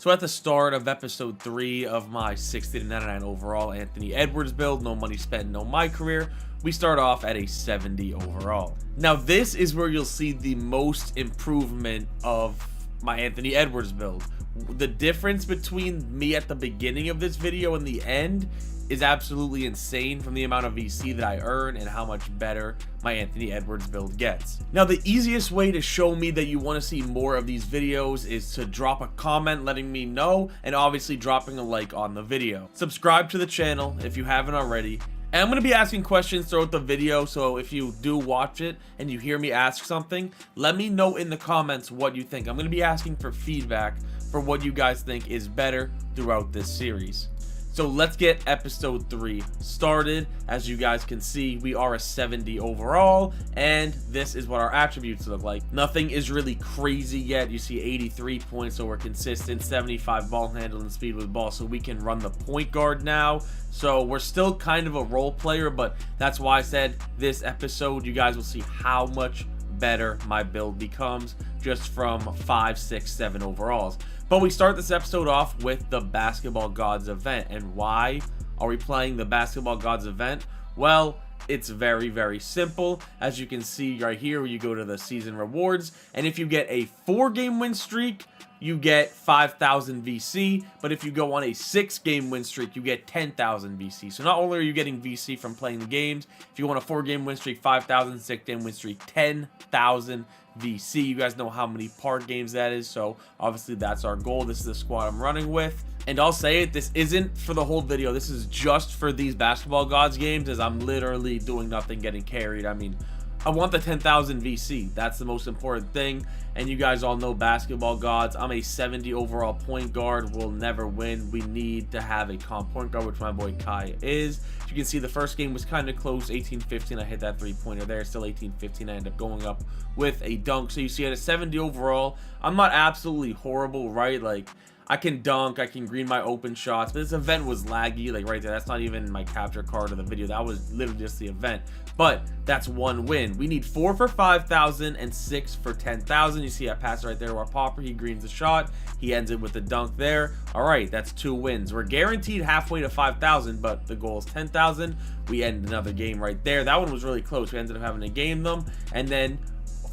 So at the start of episode 3 of my 60-99 overall Anthony Edwards build, no money spent, no MyCareer, we start off at a 70 overall. Now this is where you'll see the most improvement of my Anthony Edwards build. The difference between me at the beginning of this video and the end is absolutely insane from the amount of VC that I earn and how much better my Anthony Edwards build gets. Now the easiest way to show me that you want to see more of these videos is to drop a comment letting me know, and obviously dropping a like on the video. Subscribe to the channel if you haven't already. And I'm going to be asking questions throughout the video, so if you do watch it and you hear me ask something, let me know in the comments what you think. I'm going to be asking for feedback for what you guys think is better throughout this series. So let's get episode 3 started. As you guys can see, we are a 70 overall, and this is what our attributes look like. Nothing is really crazy yet. You see 83 points, so we're consistent. 75 ball handling speed with ball, so we can run the point guard now. So we're still kind of a role player, but that's why I said this episode, you guys will see how much better my build becomes just from 5, 6, 7 overalls. But we start this episode off with the Basketball Gods event. And why are we playing the Basketball Gods event? Well, it's very, very simple. As you can see right here, you go to the season rewards, and if you get a 4-game win streak, you get 5,000 VC, but if you go on a 6-game win streak, you get 10,000 VC. So not only are you getting VC from playing the games, if you want a 4-game win streak, 5,000, 6-game win streak, 10,000 VC. You guys know how many part games that is, so obviously that's our goal. This is the squad I'm running with. And I'll say it, this isn't for the whole video. This is just for these Basketball Gods games, as I'm literally doing nothing, getting carried. I mean, I want the 10,000 VC. That's the most important thing. And you guys all know Basketball Gods. I'm a 70 overall point guard. We'll never win. We need to have a comp point guard, which my boy Kai is. As you can see, the first game was kind of close, 18-15. I hit that 3-pointer there. Still 18-15. I end up going up with a dunk. So you see at a 70 overall, I'm not absolutely horrible, right? Like, I can dunk, I can green my open shots, but this event was laggy, like right there. That's not even my capture card of the video. That was literally just the event. But that's 1 win. We need 4 for 5,000 and 6 for 10,000. You see I pass right there to our popper. He greens the shot. He ends it with a dunk there. All right, that's 2 wins. We're guaranteed halfway to 5,000, but the goal is 10,000. We end another game right there. That one was really close. We ended up having to game them. And then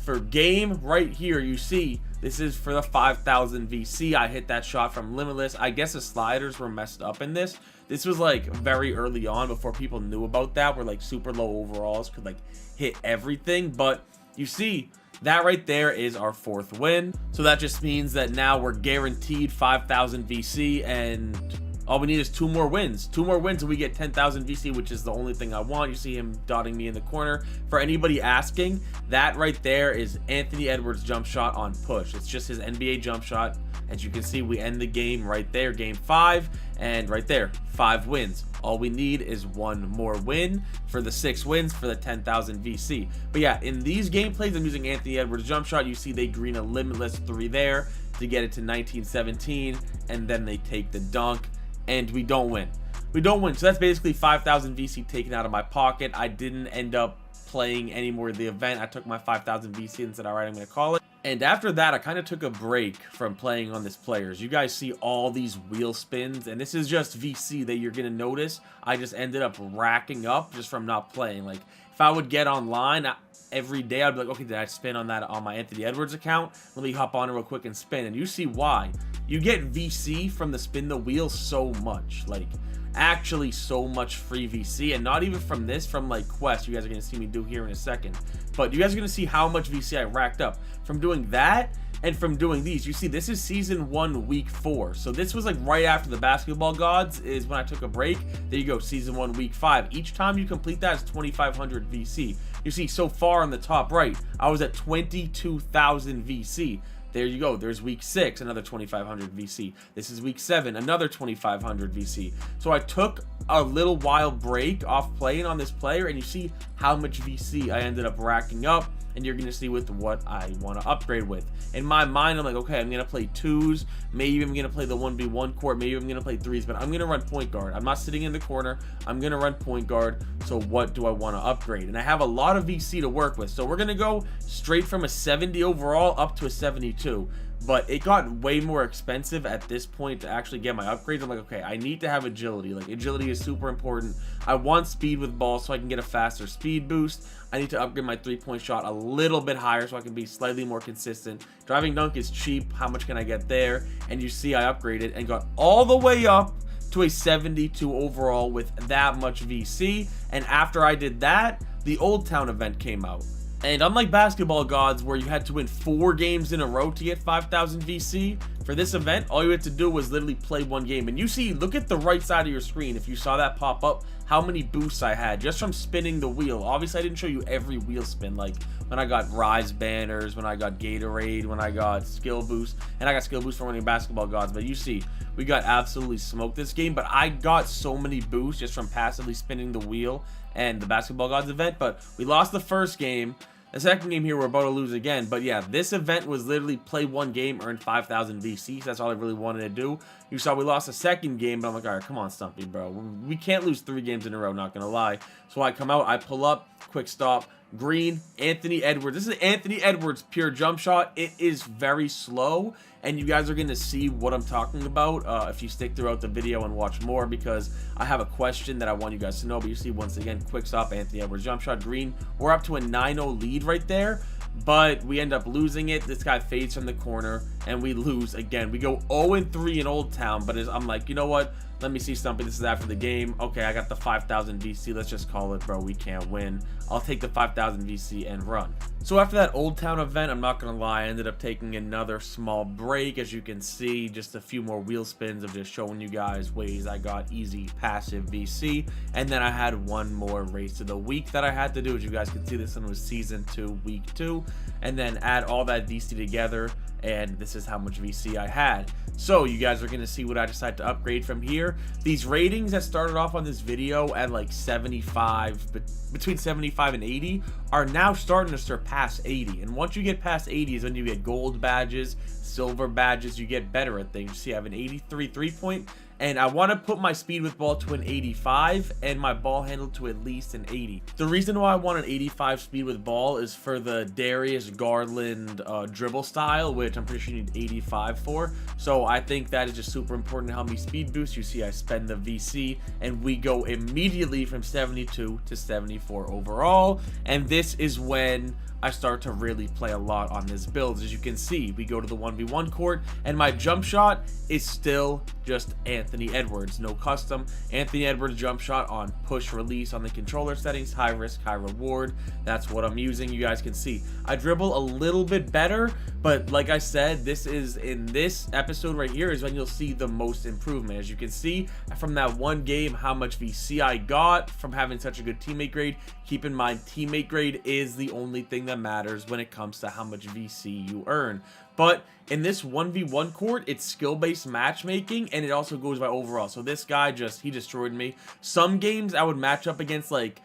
for game right here, you see this is for the 5,000 VC. I hit that shot from Limitless. I guess the sliders were messed up in this. This was like very early on before people knew about that, where like super low overalls could like hit everything. But you see that right there is our 4th win. So that just means that now we're guaranteed 5,000 VC, and all we need is 2 more wins. 2 more wins and we get 10,000 VC, which is the only thing I want. You see him dotting me in the corner. For anybody asking, that right there is Anthony Edwards' jump shot on push. It's just his NBA jump shot. As you can see, we end the game right there, game 5, and right there, 5 wins. All we need is 1 more win for the 6 wins for the 10,000 VC. But yeah, in these gameplays, I'm using Anthony Edwards' jump shot. You see they green a Limitless 3 there to get it to 19-17, and then they take the dunk, and we don't win. We don't win. So that's basically 5,000 VC taken out of my pocket. I didn't end up playing any more of the event. I took my 5,000 VC and said, all right, I'm going to call it. And after that, I kind of took a break from playing on this players. You guys see all these wheel spins, and this is just VC that you're going to notice. I just ended up racking up just from not playing. Like, if I would get online every day, I'd be like, okay, did I spin on that on my Anthony Edwards account? Let me hop on it real quick and spin. And you see why. You get VC from the spin the wheel so much. Like, actually so much free VC, and not even from this, from like Quest. You guys are going to see me do here in a second. But you guys are going to see how much VC I racked up from doing that and from doing these. You see, this is season 1, week 4. So this was like right after the Basketball Gods is when I took a break. There you go, season 1, week 5. Each time you complete that is 2,500 VC. You see, so far on the top right, I was at 22,000 VC. There you go. There's week 6, another 2,500 VC. This is week 7, another 2,500 VC. So I took a little while break off playing on this player, and you see how much VC I ended up racking up. and you're going to see with what I want to upgrade with. In my mind, I'm like, okay, I'm going to play 2s, maybe I'm going to play the 1v1 court, maybe I'm going to play 3s, but I'm going to run point guard. I'm not sitting in the corner, I'm going to run point guard. So what do I want to upgrade? And I have a lot of VC to work with, so we're going to go straight from a 70 overall up to a 72. but it got way more expensive at this point to actually get my upgrades. I'm like, okay, I need to have agility. Like, agility is super important. I want speed with ball so I can get a faster speed boost. I need to upgrade my 3-point shot a little bit higher so I can be slightly more consistent. Driving dunk is cheap. How much can I get there? And you see I upgraded and got all the way up to a 72 overall with that much VC. And after I did that, the Old Town event came out. And unlike Basketball Gods, where you had to win 4 games in a row to get 5,000 VC, for this event, all you had to do was literally play 1 game. And you see, look at the right side of your screen, if you saw that pop up, how many boosts I had just from spinning the wheel. Obviously, I didn't show you every wheel spin, like when I got Rise banners, when I got Gatorade, when I got skill boost, and I got skill boost for winning Basketball Gods. But you see, we got absolutely smoked this game, but I got so many boosts just from passively spinning the wheel and the Basketball Gods event. But we lost the first game. The second game here, we're about to lose again. But yeah, this event was literally play 1 game, earn 5,000 VC. That's all I really wanted to do. You saw we lost the second game, but I'm like, all right, come on, Stumpy, bro. We can't lose 3 games in a row, not going to lie. So I come out, I pull up, quick stop, green, Anthony Edwards. This is Anthony Edwards pure jump shot. It is very slow, and you guys are going to see what I'm talking about if you stick throughout the video and watch more, because I have a question that I want you guys to know. But you see, once again, quick stop, Anthony Edwards jump shot, green. We're up to a 9-0 lead right there, but we end up losing it. This guy fades from the corner, and we lose again. We go 0-3 in Old Town, but I'm like, you know what? Let me see, Stumpy. This is after the game. Okay, I got the 5,000 VC. Let's just call it, bro. We can't win. I'll take the 5,000 VC and run. So after that Old Town event, I'm not going to lie, I ended up taking another small break. As you can see, just a few more wheel spins of just showing you guys ways I got easy passive VC. And then I had one more race of the week that I had to do. As you guys can see, this one was season 2, week 2. And then add all that VC together, and this is how much VC I had. So you guys are going to see what I decide to upgrade from here. These ratings that started off on this video at like 75, but between 75 and 80 are now starting to surpass 80. And once you get past 80 is when you get gold badges, silver badges, you get better at things. You see, I have an 83 3-point, and I want to put my speed with ball to an 85 and my ball handle to at least an 80. The reason why I want an 85 speed with ball is for the Darius Garland dribble style, which I'm pretty sure you need 85 for. So I think that is just super important to help me speed boost. You see, I spend the VC and we go immediately from 72 to 74 overall. And this is when I start to really play a lot on this build. As you can see, we go to the 1v1 court, and my jump shot is still just Anthony Edwards. No custom. Anthony Edwards jump shot on push release on the controller settings. High risk, high reward. That's what I'm using. You guys can see I dribble a little bit better, but like I said, this is in this episode right here is when you'll see the most improvement. As you can see from that one game, how much VC I got from having such a good teammate grade. Keep in mind, teammate grade is the only thing that matters when it comes to how much VC you earn. But in this 1v1 court, it's skill-based matchmaking, and it also goes by overall. So this guy he destroyed me. Some games I would match up against like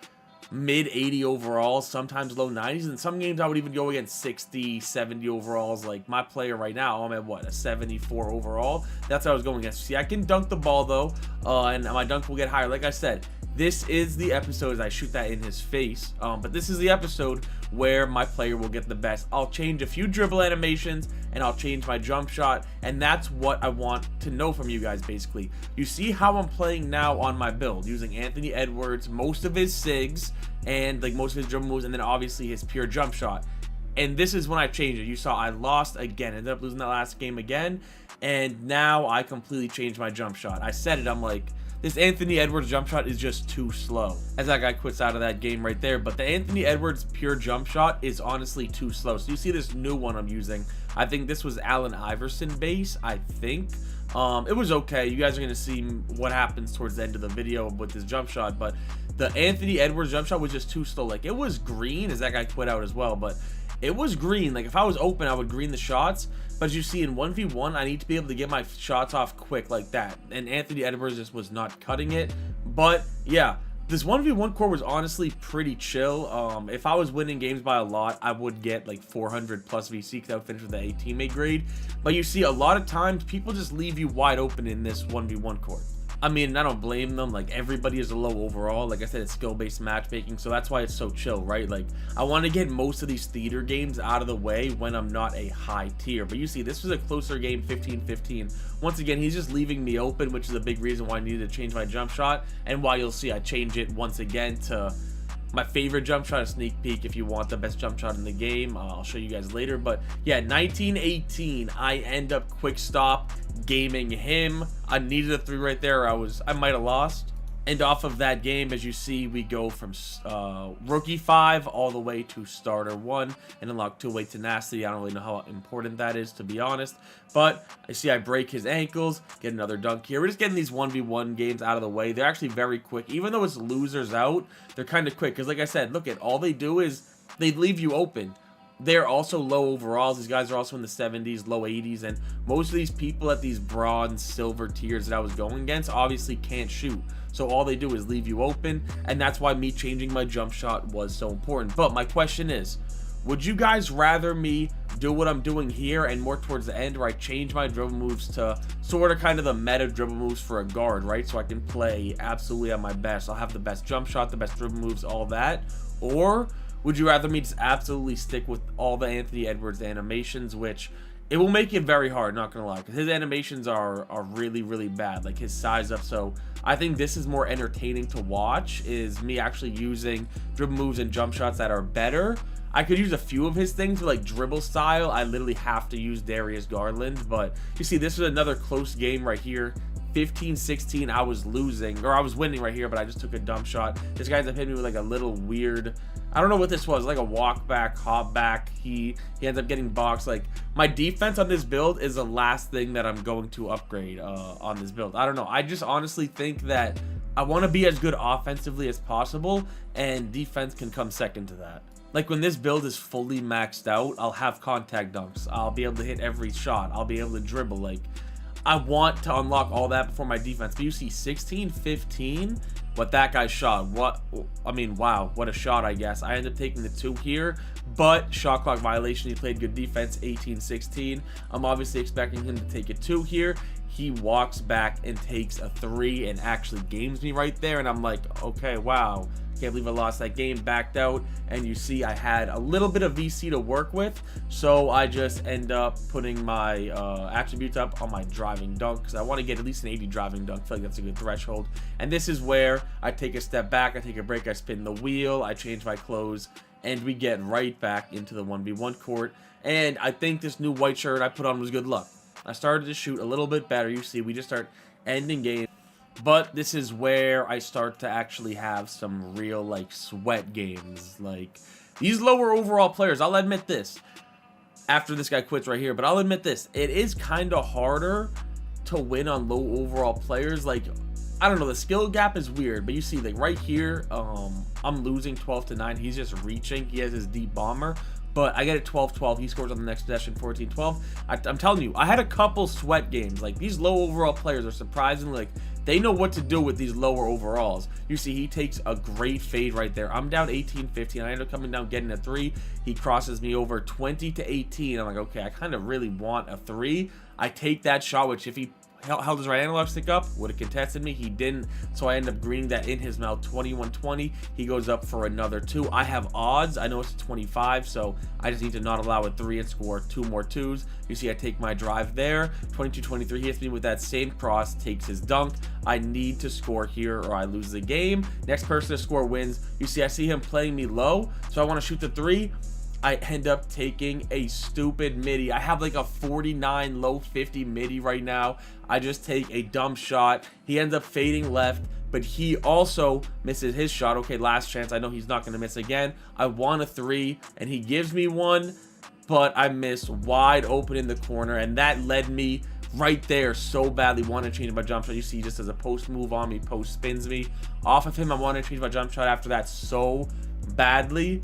mid 80 overalls, sometimes low 90s, and some games I would even go against 60, 70 overalls. Like my player right now, I'm at what, a 74 overall. That's what I was going against. See, I can dunk the ball though, and my dunk will get higher. Like I said, this is the episode, I shoot that in his face, but this is the episode where my player will get the best. I'll change a few dribble animations, and I'll change my jump shot, and that's what I want to know from you guys, basically. You see how I'm playing now on my build, using Anthony Edwards, most of his SIGs, and like most of his dribble moves, and then obviously his pure jump shot. And this is when I changed it. You saw I lost again, ended up losing that last game again, and now I completely changed my jump shot. I said it, I'm like, this Anthony Edwards jump shot is just too slow. As that guy quits out of that game right there. But the Anthony Edwards pure jump shot is honestly too slow. So you see this new one I'm using. I think this was Allen Iverson base, I think. It was okay. You guys are going to see what happens towards the end of the video with this jump shot. But the Anthony Edwards jump shot was just too slow. Like, it was green, as that guy quit out as well. But it was green. Like, if I was open, I would green the shots. But as you see, in 1v1, I need to be able to get my shots off quick like that. And Anthony Edwards just was not cutting it. But, yeah, this 1v1 core was honestly pretty chill. If I was winning games by a lot, I would get like 400 plus VC because I would finish with a teammate grade. But you see, a lot of times, people just leave you wide open in this 1v1 core. I mean, I don't blame them. Like, everybody is a low overall. Like I said, it's skill-based matchmaking, so that's why it's so chill, right? Like, I want to get most of these theater games out of the way when I'm not a high tier. But you see, this was a closer game, 15-15. Once again, he's just leaving me open, which is a big reason why I needed to change my jump shot, and why you'll see I change it once again to my favorite jump shot, a sneak peek. If you want the best jump shot in the game, I'll show you guys later. But yeah, 19-18, I end up quick stop gaming him. I needed a 3 right there. I might have lost. And off of that game, as you see, we go from rookie 5 all the way to starter 1 and unlock 2-way tenacity. I don't really know how important that is, to be honest. But I see I break his ankles, get another dunk here. We're just getting these 1v1 games out of the way. They're actually very quick. Even though it's losers out, they're kind of quick. Because like I said, look at all they do is they leave you open. They're also low overalls. These guys are also in the 70s, low 80s, and most of these people at these bronze, silver tiers that I was going against obviously can't shoot. So all they do is leave you open, and that's why me changing my jump shot was so important. But my question is, would you guys rather me do what I'm doing here and more towards the end where I change my dribble moves to sort of kind of the meta dribble moves for a guard, right? So I can play absolutely at my best. I'll have the best jump shot, the best dribble moves, all that. Or would you rather me just absolutely stick with all the Anthony Edwards animations, which it will make it very hard, not gonna lie, because his animations are really, really bad, like his size up. So I think this is more entertaining to watch, is me actually using dribble moves and jump shots that are better. I could use a few of his things, but like dribble style, I literally have to use Darius Garland. But you see, this is another close game right here. 15-16, I was losing, or I was winning right here, but I just took a dumb shot. This guy's up hitting me with like a little weird, I don't know what this was, like a walk back, hop back. He ends up getting boxed. Like, my defense on this build is the last thing that I'm going to upgrade on this build. I don't know. I just honestly think that I want to be as good offensively as possible, and defense can come second to that. Like, when this build is fully maxed out, I'll have contact dunks. I'll be able to hit every shot. I'll be able to dribble. Like, I want to unlock all that before my defense. But you see 16-15, what that guy shot. I mean, wow, what a shot, I guess. I ended up taking the 2 here, but shot clock violation. He played good defense, 18-16. I'm obviously expecting him to take a 2 here. He walks back and takes a 3 and actually games me right there. And I'm like, okay, wow. Can't believe I lost that game, backed out, and you see I had a little bit of VC to work with, so I just end up putting my attributes up on my driving dunk, because I want to get at least an 80 driving dunk. I feel like that's a good threshold. And this is where I take a step back, I take a break, I spin the wheel, I change my clothes, and we get right back into the 1v1 court. And I think this new white shirt I put on was good luck. I started to shoot a little bit better. You see, we just start ending games. But this is where I start to actually have some real, like, sweat games. Like, these lower overall players, I'll admit this, after this guy quits right here, but I'll admit this, it is kind of harder to win on low overall players. Like, I don't know, the skill gap is weird, but you see, like, right here, I'm losing 12-9. He's just reaching. He has his deep bomber. But I get it 12-12. He scores on the next possession, 14-12. I'm telling you, I had a couple sweat games. Like, these low overall players are surprisingly, like, they know what to do with these lower overalls. You see, he takes a great fade right there. I'm down 18-15. I end up coming down, getting a 3. He crosses me over 20-18. I'm like, okay, I kind of really want a 3. I take that shot, which if he held his right analog stick up, would have contested me. He didn't, so I end up greening that in his mouth. 21-20. He goes up for another 2. I have odds. I know it's 25, so I just need to not allow a 3 and score 2 more 2s. You see, I take my drive there. 22-23. He hits me with that same cross, takes his dunk. I need to score here or I lose the game. Next person to score wins. You see, I see him playing me low, so I want to shoot the 3. I end up taking a stupid midi. I have like a 49 low 50 midi right now. I just take a dumb shot. He ends up fading left, but he also misses his shot. Okay, last chance. I know he's not going to miss again. I want a 3, and he gives me one, but I miss wide open in the corner, and that led me right there so badly. Want to change my jump shot. You see, just as a post move on me, post spins me off of him. I want to change my jump shot after that so badly.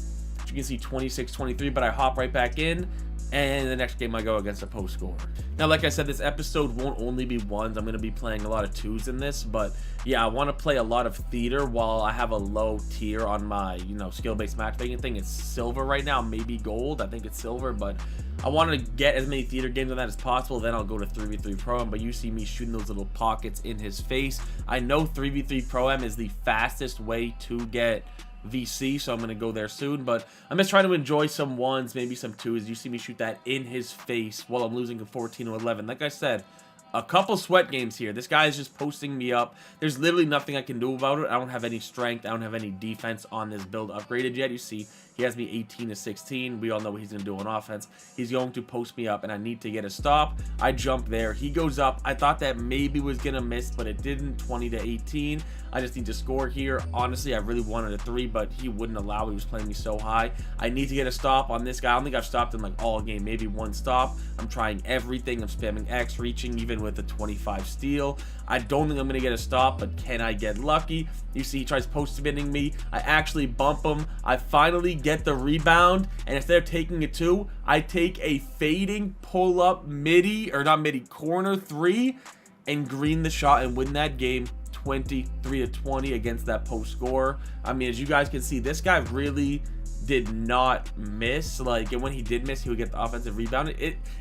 You can see 26-23, but I hop right back in. and the next game I go against a post scorer. Now, like I said, this episode won't only be ones. I'm going to be playing a lot of twos in this, but yeah, I want to play a lot of theater while I have a low tier on my, skill-based matchmaking thing. It's silver right now, maybe gold. I think it's silver, but I want to get as many theater games on that as possible. Then I'll go to 3v3 Pro-Am, but you see me shooting those little pockets in his face. I know 3v3 Pro-Am is the fastest way to get VC, so I'm going to go there soon, but I'm just trying to enjoy some ones, maybe some twos. You see me shoot that in his face while I'm losing to 14-11. Like I said, a couple sweat games here. This guy is just posting me up. There's literally nothing I can do about it. I don't have any strength. I don't have any defense on this build upgraded yet. You see, he has me 18-16. We all know what he's going to do on offense. He's going to post me up, and I need to get a stop. I jump there. He goes up. I thought that maybe was going to miss, but it didn't. 20-18. I just need to score here. Honestly, I really wanted a 3, but he wouldn't allow. He was playing me so high. I need to get a stop on this guy. I don't think I've stopped him like all game. Maybe one stop. I'm trying everything. I'm spamming X, reaching even with a 25 steal. I don't think I'm going to get a stop, but can I get lucky? You see, he tries post-spinning me. I actually bump him. I finally get the rebound, and instead of taking a 2, I take a fading pull-up corner 3, and green the shot and win that game 23-20 against that post score. I mean, as you guys can see, this guy really did not miss. Like, and when he did miss, he would get the offensive rebound.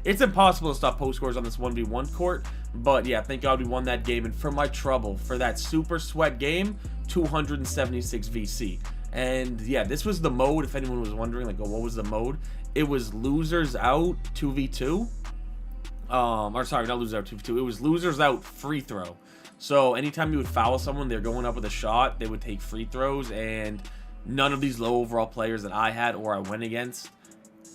It's impossible to stop post scores on this 1v1 court, but yeah, thank God we won that game. And for my trouble, for that super sweat game, 276 VC. And yeah, this was the mode, if anyone was wondering, like, oh, what was the mode? It was losers out 2v2. Or sorry, not losers out 2v2. It was losers out free throw. So anytime you would foul someone, they're going up with a shot, they would take free throws, and none of these low overall players that I had or I went against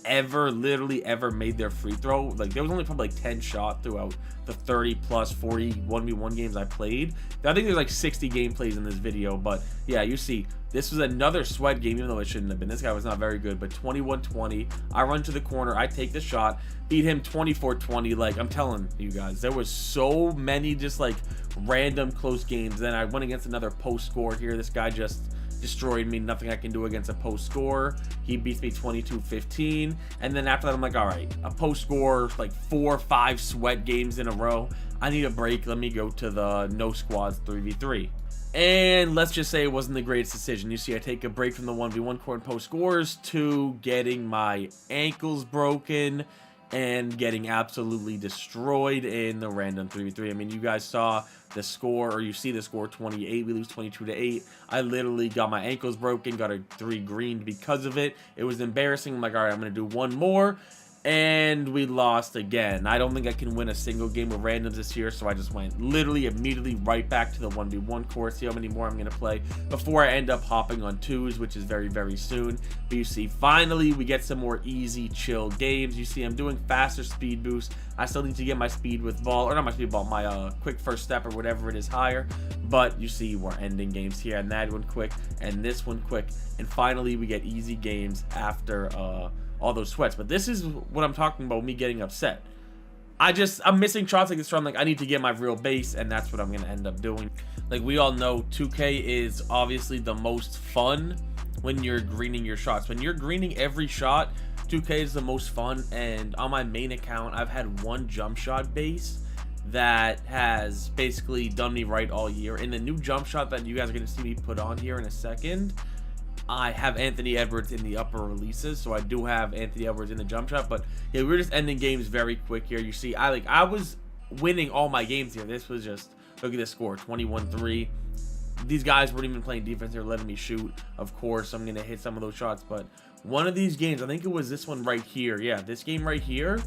literally ever made their free throw. Like, there was only probably like 10 shot throughout the 30 plus 40 1v1 games I played. I think there's like 60 gameplays in this video, but yeah, you see, this was another sweat game, even though it shouldn't have been. This guy was not very good, but 21-20. I run to the corner, I take the shot, beat him 24-20. Like, I'm telling you guys, there was so many just like random close games. Then I went against another post score here. This guy just destroyed me. Nothing I can do against a post score. He beats me 22-15. And then after that, I'm like, all right, a post score, like 4 or 5 sweat games in a row. I need a break. Let me go to the no squads 3v3. And let's just say it wasn't the greatest decision. You see, I take a break from the 1v1 court and post scores to getting my ankles broken and getting absolutely destroyed in the random 3v3. I mean, you guys saw the score, or you see the score, 28. We lose 22-8. I literally got my ankles broken, got a 3 green because of it. It was embarrassing. I'm like, all right, I'm going to do one more. And we lost again. I don't think I can win a single game with randoms this year, so I just went literally immediately right back to the 1v1 course, see how many more I'm going to play before I end up hopping on 2s, which is very, very soon. But you see, finally, we get some more easy, chill games. You see, I'm doing faster speed boost. I still need to get my speed with ball, or not my speed ball, my quick first step or whatever it is higher. But you see, we're ending games here, and that one quick, and this one quick. And finally, we get easy games after all those sweats. But this is what I'm talking about, me getting upset. I'm missing shots like this, so I'm like, I need to get my real base, and that's what I'm gonna end up doing. Like, we all know 2K is obviously the most fun when you're greening your shots. When you're greening every shot, 2K is the most fun. And on my main account, I've had one jump shot base that has basically done me right all year. In the new jump shot that you guys are gonna see me put on here in a second, I have Anthony Edwards in the upper releases, so I do have Anthony Edwards in the jump shot. But yeah, we're just ending games very quick here. You see, I was winning all my games here. This was just, look at this score, 21-3. These guys weren't even playing defense. They were letting me shoot. Of course, I'm gonna hit some of those shots, but one of these games, I think it was this one right here. Yeah, this game right here,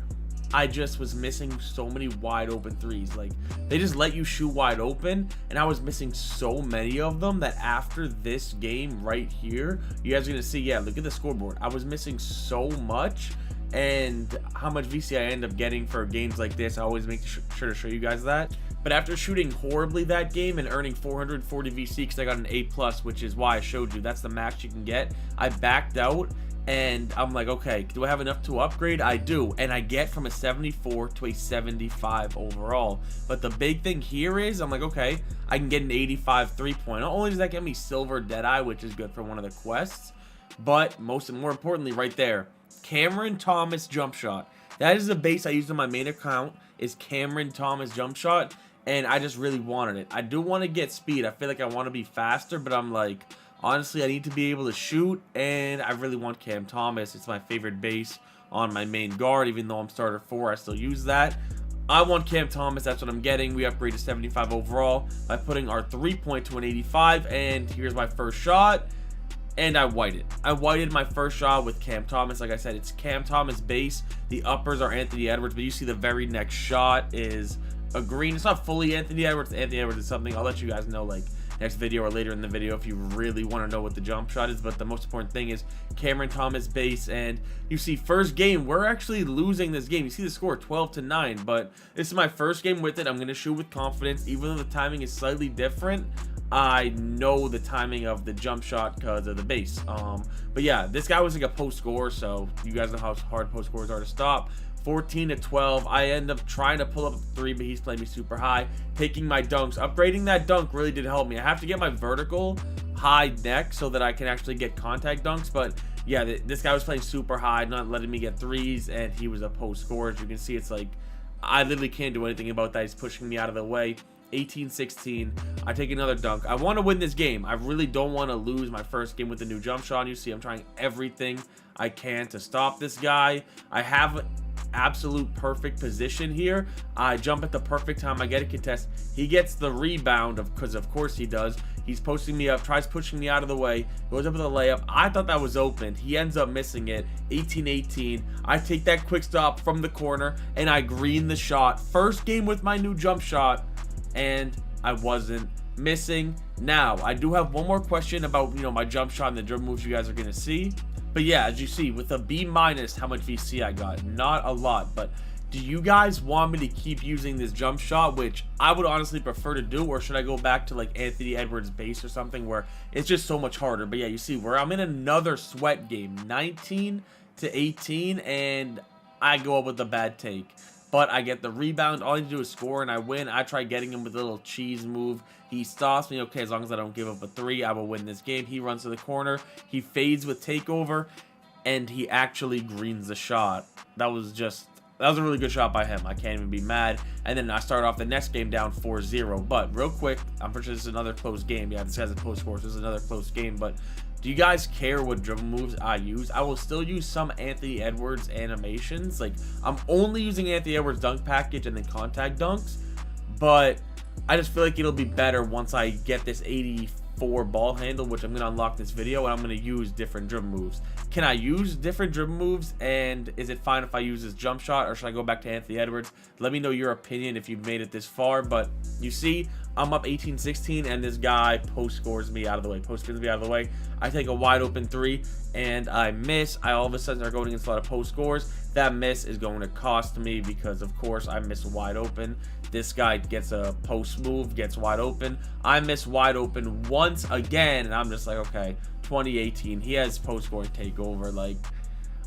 I just was missing so many wide open threes. Like, they just let you shoot wide open, and I was missing so many of them that after this game right here, you guys are gonna see, yeah, look at the scoreboard. I was missing so much, and how much VC I end up getting for games like this, I always make sure to show you guys that. But after shooting horribly that game and earning 440 VC because I got an A+, which is why I showed you that's the max you can get, I backed out. And I'm like, okay, do I have enough to upgrade? I do. And I get from a 74 to a 75 overall. But the big thing here is, I'm like, okay, I can get an 85 3-point. Not only does that get me silver Deadeye, which is good for one of the quests, but more importantly, right there, Cameron Thomas jump shot. That is the base I used on my main account, is Cameron Thomas jump shot, and I just really wanted it. I do want to get speed. I feel like I want to be faster, but I'm like, honestly, I need to be able to shoot, and I really want Cam Thomas. It's my favorite base on my main guard. Even though I'm starter 4, I still use that. I want Cam Thomas. That's what I'm getting. We upgrade to 75 overall by putting our 3-point to an 85, and here's my first shot. And I whited. I whited my first shot with Cam Thomas. Like I said, it's Cam Thomas base. The uppers are Anthony Edwards, but you see the very next shot is a green. It's not fully Anthony Edwards. Anthony Edwards is something I'll let you guys know like next video or later in the video if you really want to know what the jump shot is. But the most important thing is Cameron Thomas base, and you see first game, we're actually losing this game. You see the score 12-9, but this is my first game with it. I'm going to shoot with confidence, even though the timing is slightly different. I know the timing of the jump shot because of the base. But yeah, this guy was like a post score, so you guys know how hard post scores are to stop. 14-12. I end up trying to pull up a 3, but he's playing me super high, taking my dunks. Upgrading that dunk really did help me. I have to get my vertical high neck so that I can actually get contact dunks. But yeah, this guy was playing super high, not letting me get 3s, and he was a post scorer. As you can see, it's like I literally can't do anything about that. He's pushing me out of the way. 18-16. I take another dunk. I want to win this game. I really don't want to lose my first game with a new jump shot. You see, I'm trying everything I can to stop this guy. I have absolute perfect position here. I jump at the perfect time. I get a contest. He gets the rebound, because of course he does. He's posting me up, tries pushing me out of the way, goes up with a layup. I thought that was open. He ends up missing it. 18-18. I take that quick stop from the corner, and I green the shot. First game with my new jump shot, and I wasn't missing. Now, I do have one more question about, my jump shot and the dribble moves you guys are going to see. But yeah, as you see, with a B-, how much VC I got? Not a lot, but do you guys want me to keep using this jump shot, which I would honestly prefer to do, or should I go back to like Anthony Edwards base or something where it's just so much harder? But yeah, you see where I'm in another sweat game, 19-18, and I go up with a bad take. But I get the rebound. All I need to do is score, and I win. I try getting him with a little cheese move. He stops me. Okay, as long as I don't give up a 3, I will win this game. He runs to the corner. He fades with takeover, and he actually greens the shot. That was a really good shot by him. I can't even be mad. And then I start off the next game down 4-0. But real quick, I'm pretty sure this is another close game. Yeah, this has a close score, so this is another close game. But do you guys care what dribble moves I use? I will still use some Anthony Edwards animations. Like, I'm only using Anthony Edwards dunk package and then contact dunks. But I just feel like it'll be better once I get this 84 ball handle, which I'm going to unlock this video, and I'm going to use different dribble moves. Can I use different dribble moves, and is it fine if I use this jump shot, or should I go back to Anthony Edwards? Let me know your opinion if you've made it this far. But you see, I'm up 18-16, and this guy post scores me out of the way. I take a wide open 3, and I miss. I all of a sudden are going against a lot of post scores. That miss is going to cost me because, of course, I miss wide open. This guy gets a post move, gets wide open. I miss wide open once again, and I'm just like, okay, 20-18. He has post scoring takeover. Like,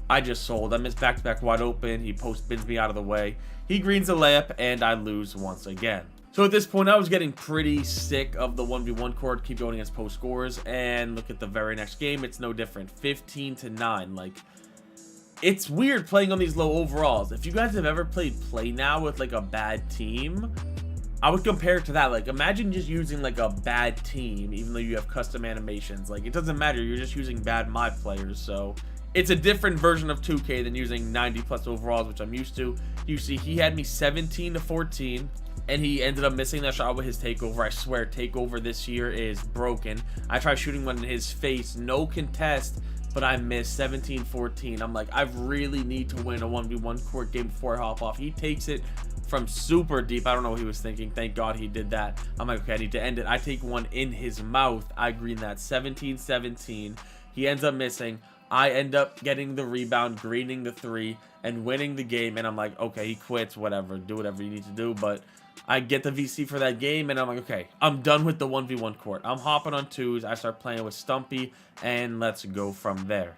I just sold. I missed back-to-back wide open. He post spins me out of the way. He greens a layup, and I lose once again. So at this point, I was getting pretty sick of the 1v1 court, keep going against post scores, and look at the very next game. It's no different. 15-9. Like, it's weird playing on these low overalls. If you guys have ever played Play Now with like a bad team, I would compare it to that. Like, imagine just using like a bad team, even though you have custom animations. Like, it doesn't matter. You're just using bad my players. So it's a different version of 2K than using 90+ overalls, which I'm used to. You see, he had me 17-14. And he ended up missing that shot with his takeover. I swear, takeover this year is broken. I tried shooting one in his face, no contest, but I missed 17-14. I'm like, I really need to win a 1v1 court game before I hop off. He takes it from super deep. I don't know what he was thinking. Thank God he did that. I'm like, okay, I need to end it. I take one in his mouth. I green that 17-17. He ends up missing. I end up getting the rebound, greening the 3, and winning the game. And I'm like, okay, he quits, whatever. Do whatever you need to do. But I get the VC for that game, and I'm like, okay, I'm done with the 1v1 court. I'm hopping on 2s. I start playing with Stumpy, and let's go from there.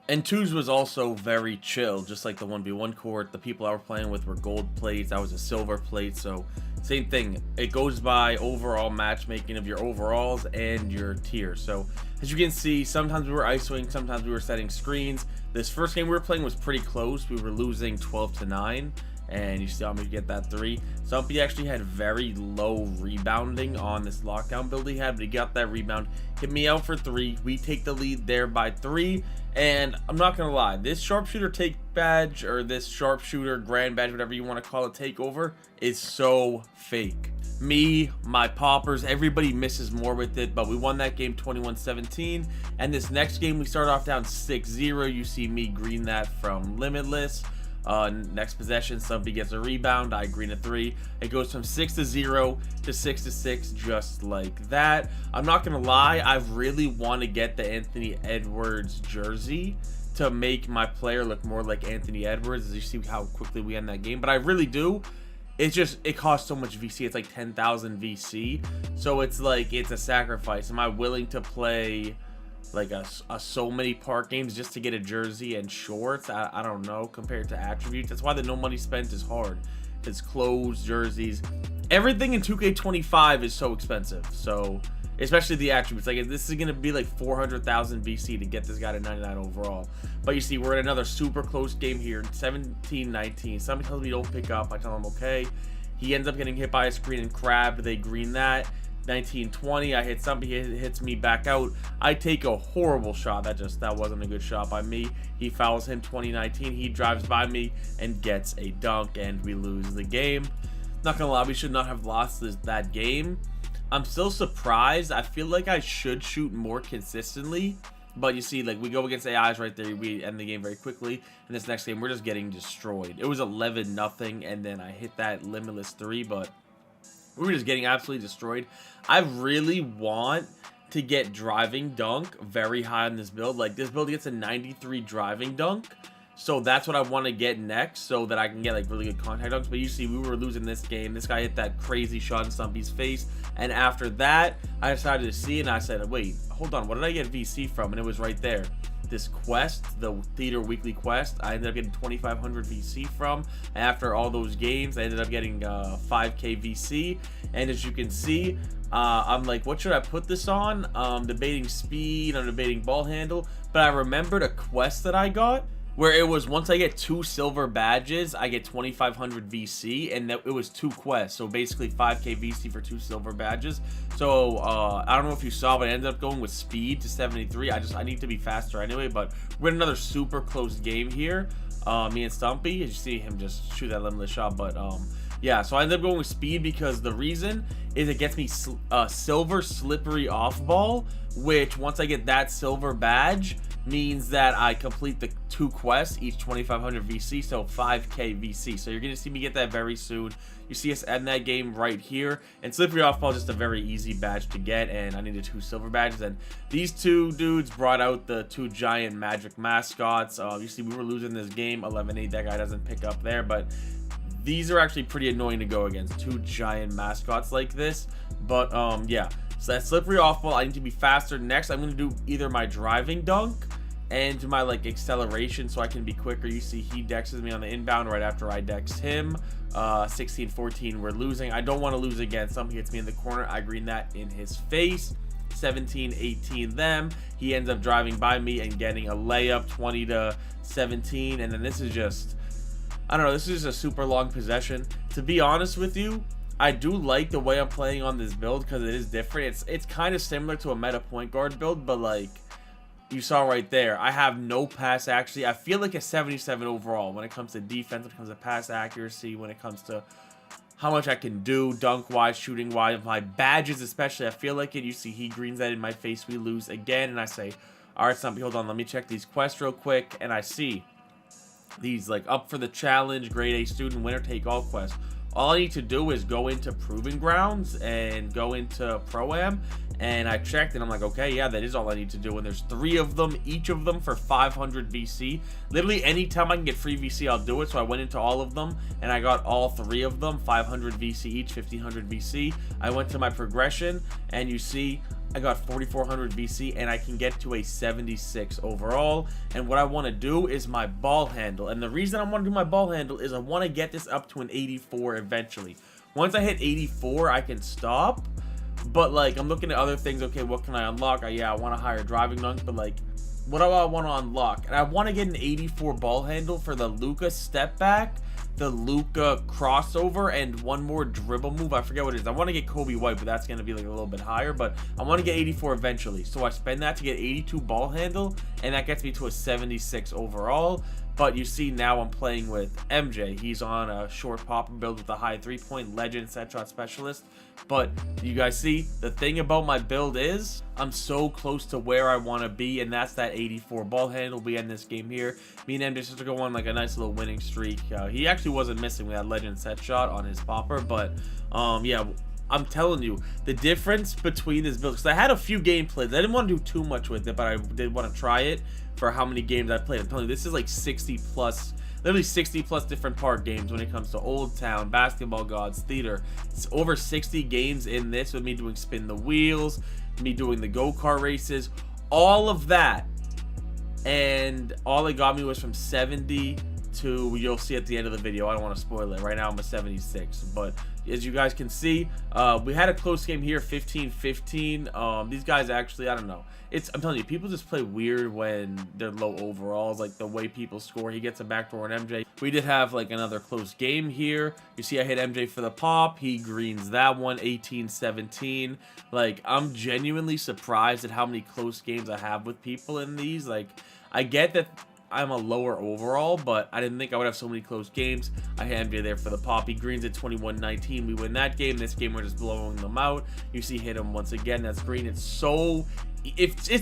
And 2s was also very chill, just like the 1v1 court. The people I were playing with were gold plates, I was a silver plate, so same thing. It goes by overall matchmaking of your overalls and your tiers. So as you can see, sometimes we were isoing, sometimes we were setting screens. This first game we were playing was pretty close. We were losing 12-9. And you saw me get that 3. Stumpy actually had very low rebounding on this lockdown build he had, but he got that rebound, hit me out for 3. We take the lead there by 3. And I'm not gonna lie, this sharpshooter take badge, or this sharpshooter grand badge, whatever you want to call it, takeover, is so fake. Me, my poppers, everybody misses more with it, but we won that game 21-17. And this next game we start off down 6-0. You see me green that from Limitless. Next possession, Stumpy gets a rebound, I green a 3. It goes from 6-0 to 6-6, just like that. I'm not gonna lie, I really want to get the Anthony Edwards jersey to make my player look more like Anthony Edwards, as you see how quickly we end that game. But I really do. It's just, it costs so much VC. It's like 10,000 VC, so it's like, it's a sacrifice. Am I willing to play like a so many park games just to get a jersey and shorts? I don't know, compared to attributes. That's why the no money spent is hard. It's clothes, jerseys, everything in 2K25 is so expensive. So especially the attributes, like this is gonna be like 400,000 VC to get this guy to 99 overall. But you see, we're in another super close game here, 17-19. Somebody tells me don't pick up, I tell him okay. He ends up getting hit by a screen and crabbed. They green that. 19-20, I hit somebody, hits me back out. I take a horrible shot. That wasn't a good shot by me. He fouls him. 20-19, he drives by me and gets a dunk, and we lose the game. Not gonna lie, we should not have lost that game. I'm still surprised. I feel like I should shoot more consistently, but you see, like, we go against AIs right there, we end the game very quickly. And this next game, we're just getting destroyed. It was 11-0, and then I hit that Limitless 3, but we were just getting absolutely destroyed. I really want to get driving dunk very high on this build. Like, this build gets a 93 driving dunk, so that's what I want to get next, so that I can get like really good contact dunks. But you see, we were losing this game. This guy hit that crazy shot in Stumpy's face, and after that I decided to see, and I said, wait, hold on, what did I get VC from? And it was right there, this quest, the theater weekly quest. I ended up getting 2,500 VC from. After all those games, I ended up getting 5k VC. And as you can see, I'm like, what should I put this on? Debating speed, I'm debating ball handle, but I remembered a quest that I got where it was, once I get 2 silver badges, I get 2,500 VC, and it was 2 quests, so basically 5k VC for 2 silver badges. So I don't know if you saw, but I ended up going with speed to 73. I need to be faster anyway. But we're in another super close game here, me and Stumpy, as you see him just shoot that limitless shot. But yeah, so I ended up going with speed because the reason is it gets me silver slippery off ball, which once I get that silver badge means that I complete the 2 quests, each 2,500 VC, so 5k VC. So you're gonna see me get that very soon. You see us end that game right here. And slippery off ball is just a very easy badge to get, and I needed 2 silver badges. And these 2 dudes brought out the 2 giant magic mascots. You see, we were losing this game 11-8. That guy doesn't pick up there, but these are actually pretty annoying to go against, 2 giant mascots like this. But yeah, so that slippery off ball, I need to be faster. Next, I'm gonna do either my driving dunk and do my like acceleration so I can be quicker. You see, he dexes me on the inbound right after I dex him. 16-14, we're losing. I don't want to lose again. Somebody hits me in the corner, I green that in his face. 17-18 them. He ends up driving by me and getting a layup, 20-17. And then this is just, I don't know, this is just a super long possession. To be honest with you, I do like the way I'm playing on this build because it is different. It's kind of similar to a meta point guard build, but like you saw right there, I have no pass accuracy. I feel like a 77 overall when it comes to defense, when it comes to pass accuracy, when it comes to how much I can do dunk wise, shooting wise, my badges especially. I feel like it. You see, he greens that in my face. We lose again, and I say, all right, Stumpy, hold on, let me check these quests real quick. And I see these like up for the challenge, grade A student, winner take all quests. All I need to do is go into Proving Grounds and go into Pro-Am, and I checked and I'm like, okay, yeah, that is all I need to do. And there's 3 of them, each of them for 500 VC. Literally anytime I can get free VC, I'll do it. So I went into all of them and I got all 3 of them, 500 VC each, 1500 VC. I went to my progression, and you see I got 4,400 VC, and I can get to a 76 overall. And what I want to do is my ball handle. And the reason I want to do my ball handle is I want to get this up to an 84 eventually. Once I hit 84, I can stop. But, like, I'm looking at other things. Okay, what can I unlock? Yeah, I want a higher driving dunk, but, like, what do I want to unlock? And I want to get an 84 ball handle for the Luka step back, the Luka crossover, and one more dribble move. I forget what it is. I want to get Kobe White, but that's going to be like a little bit higher. But I want to get 84 eventually. So I spend that to get 82 ball handle, and that gets me to a 76 overall. But you see now I'm playing with MJ. He's on a short popper build with a high 3-point legend set shot specialist. But you guys see, the thing about my build is I'm so close to where I want to be, and that's that 84 ball handle. We end this game here. Me and MJ just to go on like a nice little winning streak. He actually wasn't missing with that legend set shot on his popper, but yeah, I'm telling you, the difference between this build, because I had a few gameplays. I didn't want to do too much with it, but I did want to try it for how many games I played. I'm telling you, this is like 60 plus, literally 60 plus different part games when it comes to Old Town, Basketball Gods, Theater. It's over 60 games in this, with me doing spin the wheels, me doing the go-kart races, all of that. And all it got me was from 70 to, you'll see at the end of the video. I don't want to spoil it. Right now I'm a 76, but as you guys can see, we had a close game here, 15-15. These guys actually, I don't know. I'm telling you, people just play weird when they're low overalls, like the way people score. He gets a backdoor on MJ. We did have like another close game here. You see I hit MJ for the pop. He greens that one, 18-17. Like, I'm genuinely surprised at how many close games I have with people in these. Like, I get that I'm a lower overall, but I didn't think I would have so many close games. I had MJ there for the pop. He greens at 21-19. We win that game. This game, we're just blowing them out. You see hit him once again. That's green. It's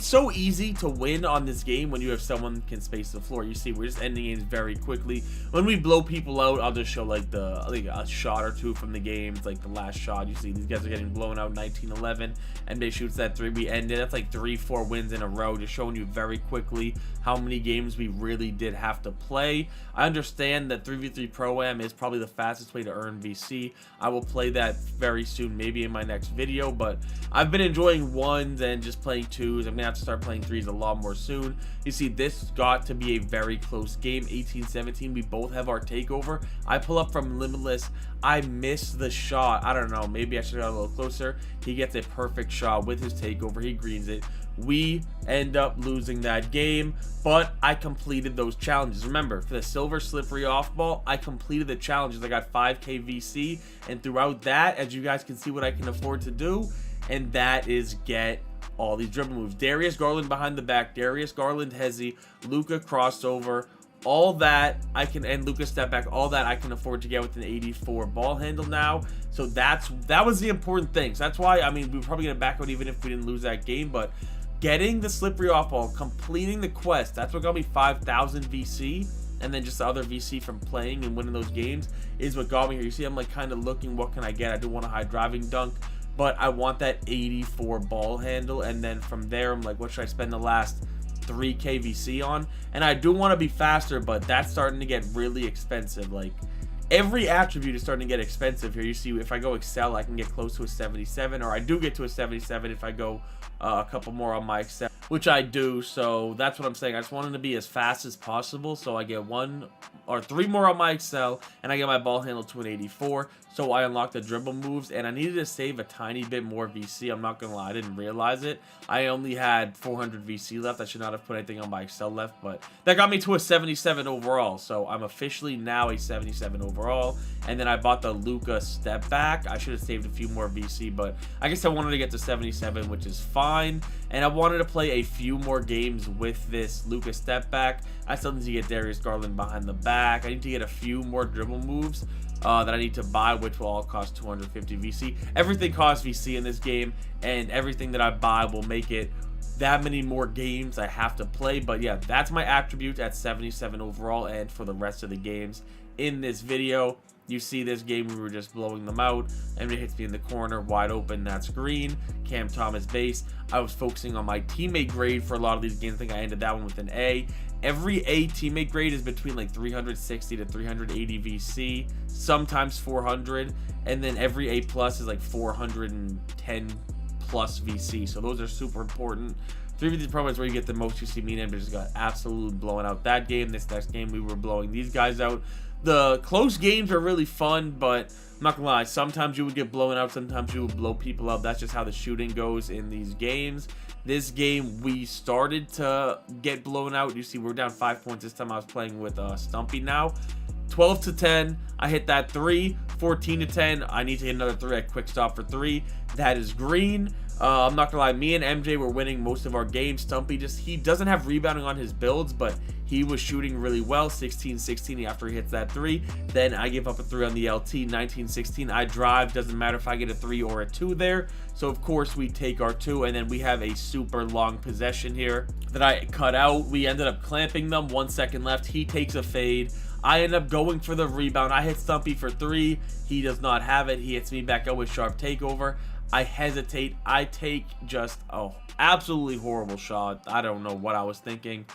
so easy to win on this game when you have someone who can space the floor. You see, we're just ending games very quickly. When we blow people out, I'll just show like a shot or two from the games, like the last shot. You see these guys are getting blown out 19-11, and they shoots that 3. We ended. That's like 3-4 wins in a row, just showing you very quickly how many games we really did have to play. I understand that 3v3 Pro-Am is probably the fastest way to earn VC. I will play that very soon, maybe in my next video, but I've been enjoying ones and just playing 2s. I'm gonna have to start playing 3s a lot more soon. You see, this got to be a very close game, 18-17. We both have our takeover. I pull up from Limitless. I miss the shot. I don't know, maybe I should have got a little closer. He gets a perfect shot with his takeover. He greens it. We end up losing that game, but I completed those challenges. Remember, for the silver slippery off ball, I completed the challenges. I got 5k VC, and throughout that, as you guys can see what I can afford to do, and that is get all these dribble moves. Darius Garland behind the back, Darius Garland hezzy, Luka crossover, all that I can, and Luka step back, all that I can afford to get with an 84 ball handle now. So that was the important thing. So that's why, I mean, we were probably gonna back out even if we didn't lose that game, but getting the slippery off ball, completing the quest, that's what got me 5,000 VC, and then just the other VC from playing and winning those games is what got me here. You see, I'm like kind of looking, what can I get? I do want a high driving dunk, but I want that 84 ball handle, and then from there, I'm like, what should I spend the last 3k VC on? And I do want to be faster, but that's starting to get really expensive. Like, every attribute is starting to get expensive here. You see, if I go Excel, I can get close to a 77, or I do get to a 77 if I go a couple more on my Excel, which I do. So that's what I'm saying. I just wanted to be as fast as possible, so I get 1 or 3 more on my Excel, and I get my ball handle to an 84. So I unlocked the dribble moves, and I needed to save a tiny bit more VC. I'm not gonna lie, I didn't realize it. I only had 400 VC left. I should not have put anything on my Excel left, but that got me to a 77 overall. So I'm officially now a 77 overall. And then I bought the Luka step back. I should have saved a few more VC, but I guess I wanted to get to 77, which is fine. And I wanted to play a few more games with this Luka step back. I still need to get Darius Garland behind the back. I need to get a few more dribble moves that I need to buy, which will all cost 250 VC. Everything costs VC in this game, and everything that I buy will make it that many more games I have to play. But yeah, that's my attribute at 77 overall, and for the rest of the games in this video. You see this game, we were just blowing them out. Everybody hits me in the corner, wide open, that's green. Cam Thomas base. I was focusing on my teammate grade for a lot of these games. I think I ended that one with an A. Every A teammate grade is between like 360 to 380 VC, sometimes 400, and then every A plus is like 410 plus VC. So those are super important. 3v3 Pro is where you get the most. You see me and MJ just got absolutely blowing out that game. This next game, we were blowing these guys out. The close games are really fun, but I'm not gonna lie, sometimes you would get blown out, sometimes you would blow people up. That's just how the shooting goes in these games. This game, we started to get blown out. You see, we're down 5 points. This time I was playing with Stumpy now. 12 to 10, I hit that 3. 14 to 10, I need to hit another 3 at quick stop for 3. That is green. I'm not gonna lie, me and MJ were winning most of our games. Stumpy he doesn't have rebounding on his builds, but he was shooting really well. 16-16 after he hits that 3. Then I give up a 3 on the LT. 19-16, I drive. Doesn't matter if I get a 3 or a 2 there. So of course we take our 2, and then we have a super long possession here that I cut out. We ended up clamping them. 1 second left. He takes a fade. I end up going for the rebound. I hit Stumpy for 3. He does not have it. He hits me back out with sharp takeover. I hesitate. I take just absolutely horrible shot. I don't know what I was thinking.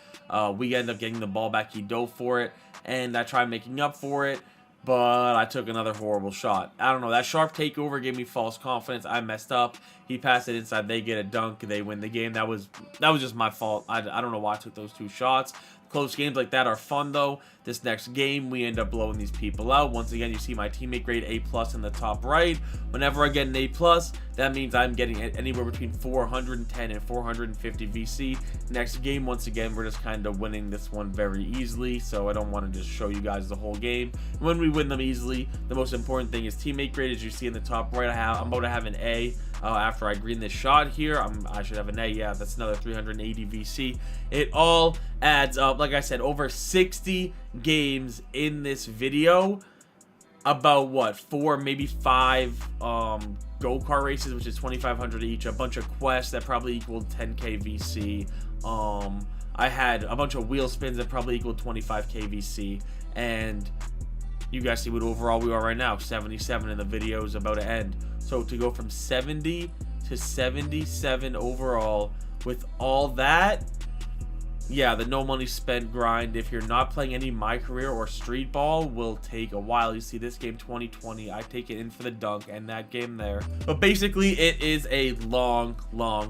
We end up getting the ball back. He dove for it, and I tried making up for it, but I took another horrible shot. I don't know. That sharp takeover gave me false confidence. I messed up. He passed it inside. They get a dunk. They win the game. That was just my fault. I don't know why I took those 2 shots. Close games like that are fun, though. This next game, we end up blowing these people out. Once again, you see my teammate grade A+ in the top right. Whenever I get an A+, that means I'm getting anywhere between 410 and 450 VC. Next game, once again, we're just kind of winning this one very easily, so I don't want to just show you guys the whole game. When we win them easily, the most important thing is teammate grade. As you see in the top right, I'm about to have an A. After I green this shot here, I should have an A. Yeah, that's another 380 VC. It all adds up. Like I said, over 60 games in this video. About what, 4, maybe 5 go-kart races, which is 2,500 each. A bunch of quests that probably equaled 10k VC. I had a bunch of wheel spins that probably equaled 25k VC. And you guys see what overall we are right now. 77, and the video is about to end. So to go from 70 to 77 overall with all that, yeah, the no money spent grind, if you're not playing any MyCareer or Street Ball, will take a while. You see this game 2020, I take it in for the dunk, and that game there. But basically, it is a long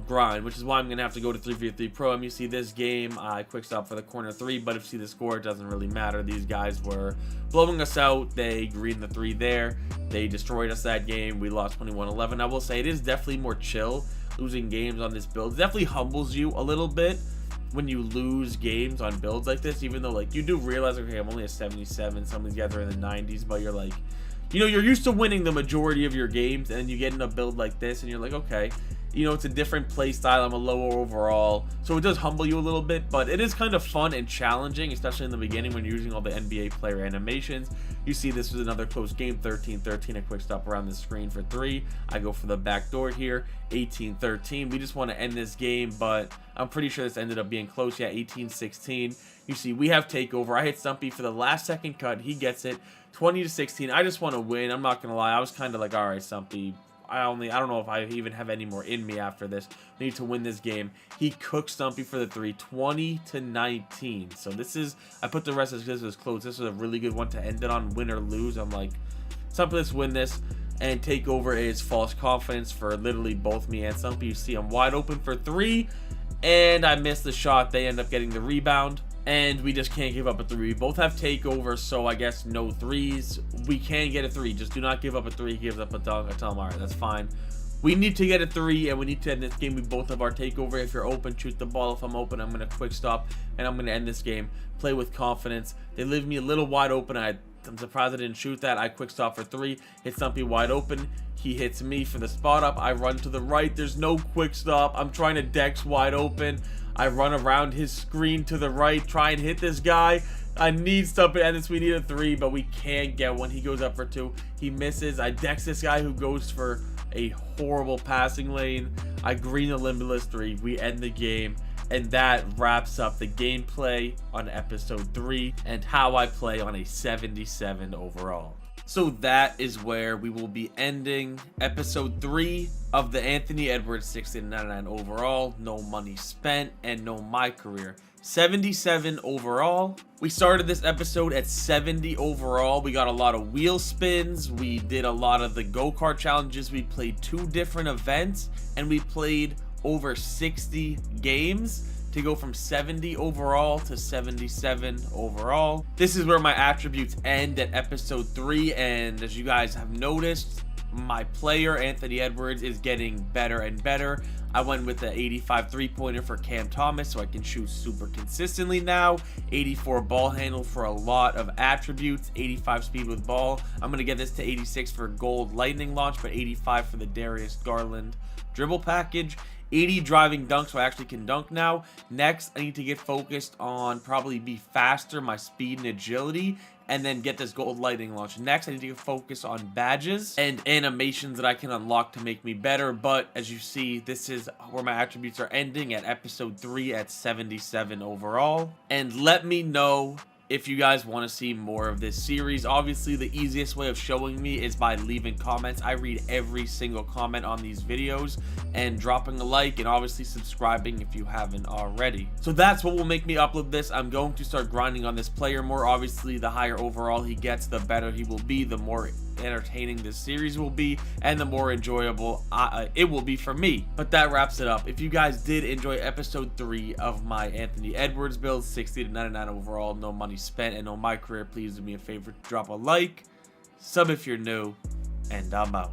grind, which is why I'm going to have to go to 3v3 Pro. You see this game, I quick stop for the corner 3, but if you see the score, it doesn't really matter. These guys were blowing us out. They greened the 3 there. They destroyed us that game. We lost 21-11. I will say it is definitely more chill losing games on this build. It definitely humbles you a little bit when you lose games on builds like this, even though like you do realize, okay, I'm only a 77, some of these guys are in the 90s, but you're like, you know, you're used to winning the majority of your games, and then you get in a build like this and you're like, okay, you know, it's a different play style, I'm a lower overall, so it does humble you a little bit, but it is kind of fun and challenging, especially in the beginning when you're using all the NBA player animations. You see this was another close game, 13-13, a quick stop around the screen for 3. I go for the back door here, 18-13. We just want to end this game, but I'm pretty sure this ended up being close. Yeah, 18-16. You see, we have takeover. I hit Stumpy for the last second cut. He gets it, 20-16. I just want to win. I'm not going to lie. I was kind of like, all right, Stumpy, I don't know if I even have any more in me after this. I need to win this game. He cooked Stumpy for the 3, 20-19. So this is, I put the rest as this was close. This was a really good one to end it on, win or lose. I'm like, Stumpy, let's win this. And takeover is false confidence for literally both me and Stumpy. You see I'm wide open for 3, and I missed the shot. They end up getting the rebound, and we just can't give up a 3. We both have takeover, so I guess no 3s. We can get a 3. Just do not give up a 3. He gives up a dunk. I tell him, all right, that's fine. We need to get a 3, and we need to end this game. We both have our takeover. If you're open, shoot the ball. If I'm open, I'm going to quick stop, and I'm going to end this game. Play with confidence. They leave me a little wide open. I'm surprised I didn't shoot that. I quick stop for 3. Hit Stumpy wide open. He hits me for the spot up. I run to the right. There's no quick stop. I'm trying to Dex wide open. I run around his screen to the right, try and hit this guy. I need Stumpy, and this we need a 3, but we can't get one. He goes up for 2. He misses. I Dex this guy who goes for a horrible passing lane. I green the limitless 3. We end the game. And that wraps up the gameplay on episode 3 and how I play on a 77 overall. So that is where we will be ending episode 3 of the Anthony Edwards 60-99 overall, no money spent, and no MyCareer. 77 overall. We started this episode at 70 overall. We got a lot of wheel spins. We did a lot of the go-kart challenges. We played 2 different events, and we played over 60 games to go from 70 overall to 77 overall. This is where my attributes end at episode 3, and as you guys have noticed, my player Anthony Edwards is getting better and better. I went with the 85 3-pointer for Cam Thomas, so I can shoot super consistently now. 84 ball handle for a lot of attributes. 85 speed with ball. I'm going to get this to 86 for gold lightning launch, but 85 for the Darius Garland dribble package. 80 driving dunk, so I actually can dunk now. Next, I need to get focused on probably be faster, my speed and agility, and then get this gold lightning launch. Next, I need to focus on badges and animations that I can unlock to make me better. But as you see, this is where my attributes are ending at episode 3 at 77 overall. And let me know if you guys want to see more of this series. Obviously, the easiest way of showing me is by leaving comments. I read every single comment on these videos, and dropping a like, and obviously subscribing if you haven't already. So that's what will make me upload this. I'm going to start grinding on this player more. Obviously, the higher overall he gets, the better he will be, the more entertaining this series will be, and the more enjoyable it will be for me. But that wraps it up. If you guys did enjoy episode 3 of my Anthony Edwards build, 60-99 overall, no money spent, and no MyCareer, please do me a favor, drop a like, sub if you're new, and I'm out.